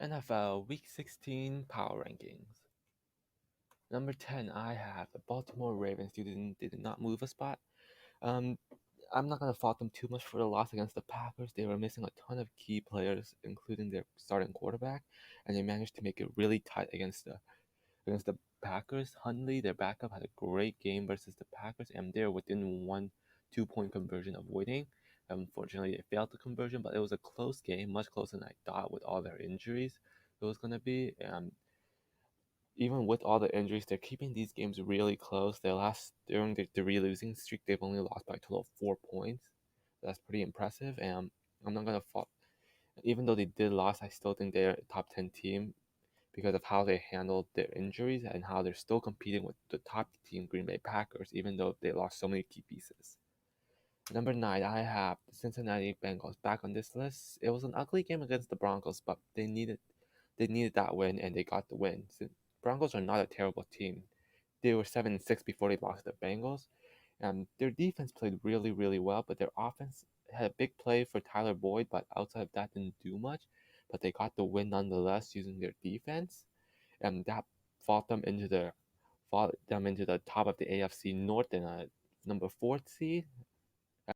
NFL Week 16 Power Rankings. Number 10, I have the Baltimore Ravens. They did not move a spot. Um, I'm not going to fault them too much for the loss against the Packers. They were missing a ton of key players, including their starting quarterback, and they managed to make it really tight against the Packers. Hundley, their backup, had a great game versus the Packers, and they're within 1-2 point conversion of winning. Unfortunately, they failed the conversion, but it was a close game, much closer than I thought with all their injuries it was going to be. Even with all the injuries, they're keeping these games really close. During the 3 losing streak, they've only lost by a total of 4 points. That's pretty impressive, and I'm not going to fault. Even though they did lose, I still think they're a top 10 team because of how they handled their injuries and how they're still competing with the top team, Green Bay Packers, even though they lost so many key pieces. Number 9, I have the Cincinnati Bengals back on this list. It was an ugly game against the Broncos, but they needed that win, and they got the win. Broncos are not a terrible team. They were 7-6 before they lost to the Bengals. Their defense played really, really well, but their offense had a big play for Tyler Boyd, but outside of that, didn't do much. But they got the win nonetheless using their defense, and that fought them into the top of the AFC North and a number 4 seed,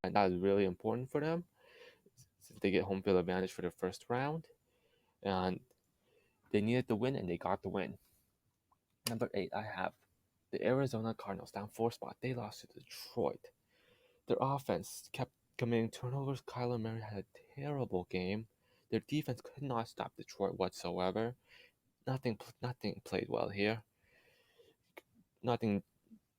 and that is really important for them since they get home field advantage for their first round. And they needed the win, and they got the win. Number 8, I have the Arizona Cardinals down 4 spots. They lost to Detroit. Their offense kept committing turnovers. Kyler Murray had a terrible game. Their defense could not stop Detroit whatsoever. Nothing played well here. Nothing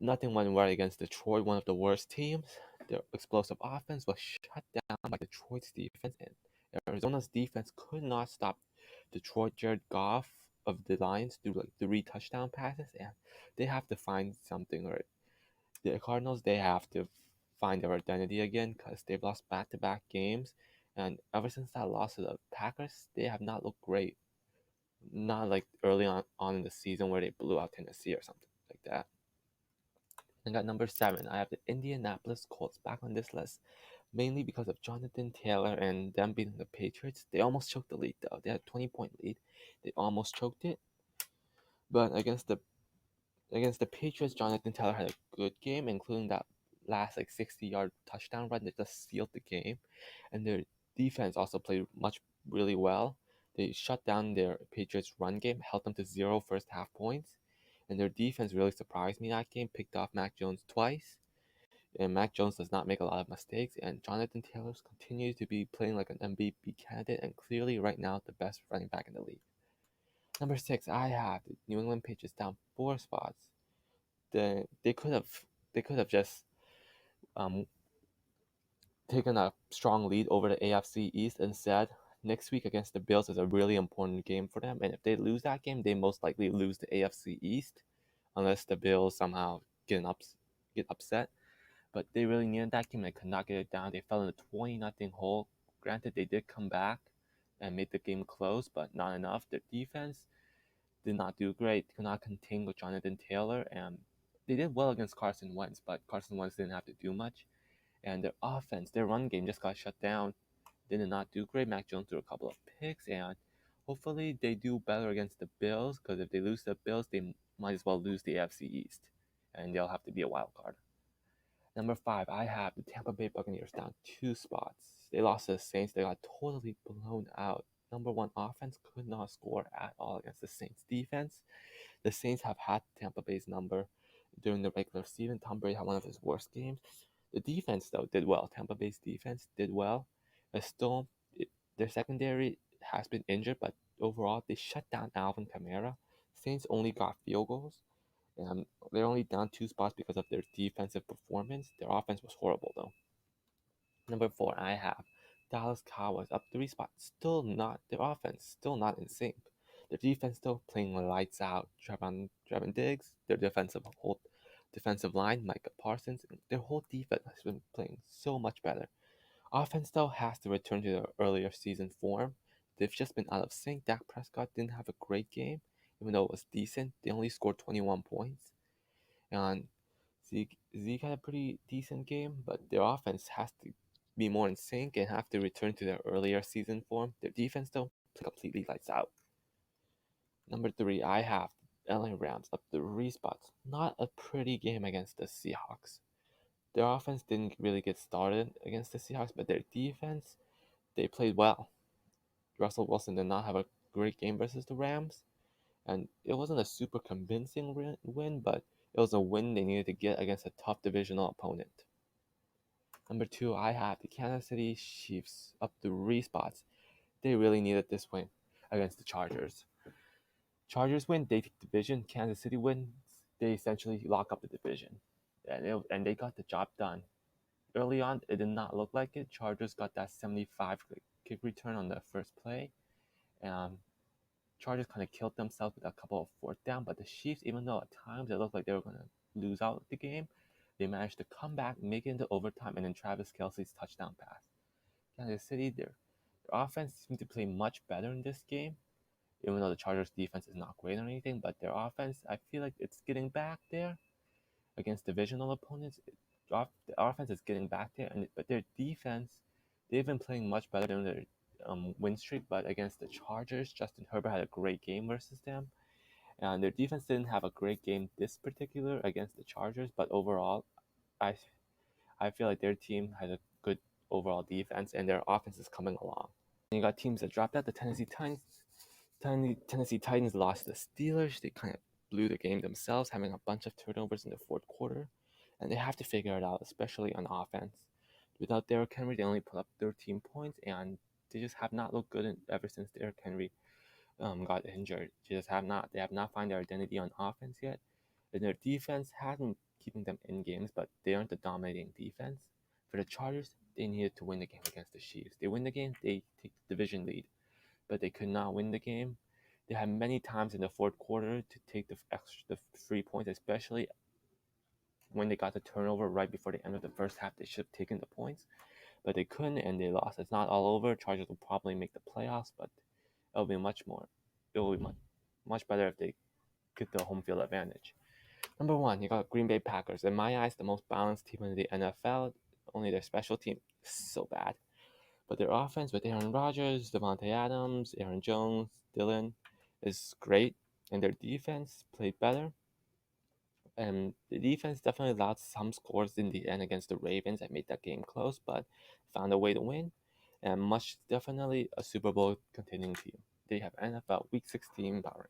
went right against Detroit, one of the worst teams. Their explosive offense was shut down by Detroit's defense, and Arizona's defense could not stop Detroit. Jared Goff of the Lions threw like 3 touchdown passes, and they have to find something. Or the Cardinals, they have to find their identity again because they've lost back-to-back games, and ever since that loss to the Packers, they have not looked great. Not like early on in the season where they blew out Tennessee or something like that. And at number 7, I have the Indianapolis Colts back on this list, mainly because of Jonathan Taylor and them beating the Patriots. They almost choked the lead, though. They had a 20-point lead. They almost choked it. But against the Patriots, Jonathan Taylor had a good game, including that last 60-yard touchdown run that just sealed the game. And their defense also played really well. They shut down their Patriots run game, held them to 0 first half points. And their defense really surprised me that game, picked off Mac Jones twice. And Mac Jones does not make a lot of mistakes. And Jonathan Taylor continues to be playing like an MVP candidate and clearly right now the best running back in the league. Number 6, I have the New England Patriots down 4 spots. They could have just um, taken a strong lead over the AFC East instead. Next week against the Bills is a really important game for them, and if they lose that game, they most likely lose the AFC East, unless the Bills somehow get upset. But they really needed that game. They could not get it down. They fell in a 20-0 hole. Granted, they did come back and made the game close, but not enough. Their defense did not do great. Could not contain with Jonathan Taylor, and they did well against Carson Wentz, but Carson Wentz didn't have to do much. And their offense, their run game just got shut down. They did not do great. Mac Jones threw a couple of picks, and hopefully they do better against the Bills, because if they lose the Bills, they might as well lose the AFC East, and they'll have to be a wild card. Number 5, I have the Tampa Bay Buccaneers down 2 spots. They lost to the Saints. They got totally blown out. Number 1 offense could not score at all against the Saints defense. The Saints have had Tampa Bay's number during the regular season. Tom Brady had one of his worst games. The defense, though, did well. Tampa Bay's defense did well. Their secondary has been injured, but overall, they shut down Alvin Kamara. Saints only got field goals. And they're only down 2 spots because of their defensive performance. Their offense was horrible, though. Number 4, I have Dallas Cowboys up 3 spots. Their offense still not in sync. Their defense still playing lights out. Trevon Diggs, their defensive line, Micah Parsons, their whole defense has been playing so much better. Offense, though, has to return to their earlier season form. They've just been out of sync. Dak Prescott didn't have a great game, even though it was decent. They only scored 21 points. And Zeke had a pretty decent game, but their offense has to be more in sync and have to return to their earlier season form. Their defense, though, completely lights out. Number 3, I have LA Rams up 3 spots. Not a pretty game against the Seahawks. Their offense didn't really get started against the Seahawks, but their defense, they played well. Russell Wilson did not have a great game versus the Rams, and it wasn't a super convincing win, but it was a win they needed to get against a tough divisional opponent. Number 2, I have the Kansas City Chiefs up 3 spots. They really needed this win against the Chargers. Chargers win, they take division. Kansas City wins, they essentially lock up the division. And they got the job done. Early on, it did not look like it. Chargers got that 75 kick return on the first play. And Chargers kind of killed themselves with a couple of fourth down. But the Chiefs, even though at times it looked like they were going to lose out the game, they managed to come back, make it into overtime, and then Travis Kelce's touchdown pass. Kansas City, their offense seemed to play much better in this game, even though the Chargers defense is not great or anything, but their offense, I feel like it's getting back there against divisional opponents. The offense is getting back there, but their defense, they've been playing much better than their win streak, but against the Chargers, Justin Herbert had a great game versus them. And their defense didn't have a great game this particular against the Chargers, but overall, I I feel like their team has a good overall defense and their offense is coming along. And you got teams that dropped out. The Tennessee Titans. Tennessee Titans lost to the Steelers. They kind of blew the game themselves, having a bunch of turnovers in the fourth quarter, and they have to figure it out, especially on offense. Without Derrick Henry, they only put up 13 points, and they just have not looked good ever since Derrick Henry got injured. They have not found their identity on offense yet. And their defense has been keeping them in games, but they aren't the dominating defense. For the Chargers, they needed to win the game against the Chiefs. They win the game, they take the division lead, but they could not win the game. They had many times in the fourth quarter to take the 3 points, especially when they got the turnover right before the end of the first half. They should have taken the points, but they couldn't, and they lost. It's not all over. Chargers will probably make the playoffs, but it'll be much more. It will be much better if they get the home field advantage. Number 1, you got Green Bay Packers. In my eyes, the most balanced team in the NFL. Only their special team is so bad. But their offense with Aaron Rodgers, Devontae Adams, Aaron Jones, Dylan is great. And their defense played better. And the defense definitely allowed some scores in the end against the Ravens that made that game close, but found a way to win. And much definitely a Super Bowl contending team. They have NFL Week 16 power.